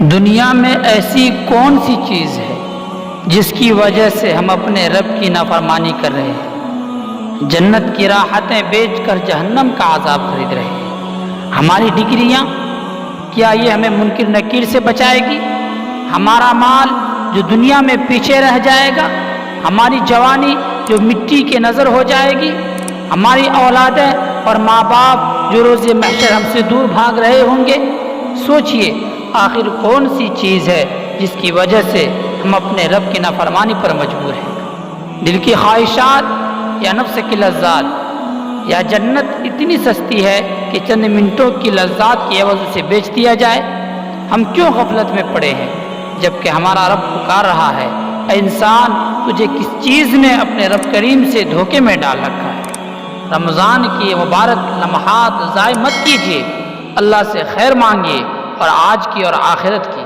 دنیا میں ایسی کون سی چیز ہے جس کی وجہ سے ہم اپنے رب کی نافرمانی کر رہے ہیں، جنت کی راحتیں بیچ کر جہنم کا عذاب خرید رہے ہیں؟ ہماری ڈگریاں، کیا یہ ہمیں منکر نکیر سے بچائے گی؟ ہمارا مال جو دنیا میں پیچھے رہ جائے گا، ہماری جوانی جو مٹی کے نظر ہو جائے گی، ہماری اولادیں اور ماں باپ جو روز محشر ہم سے دور بھاگ رہے ہوں گے؟ سوچئے آخر کون سی چیز ہے جس کی وجہ سے ہم اپنے رب کی نافرمانی پر مجبور ہیں؟ دل کی خواہشات یا نفس کی لذات، یا جنت اتنی سستی ہے کہ چند منٹوں کی لذات کی عوض اسے بیچ دیا جائے؟ ہم کیوں غفلت میں پڑے ہیں جبکہ ہمارا رب پکار رہا ہے، اے انسان تجھے کس چیز نے اپنے رب کریم سے دھوکے میں ڈال رکھا ہے؟ رمضان کی مبارک لمحات ضائع مت کیجیے، اللہ سے خیر مانگیے، اور آج کی اور آخرت کی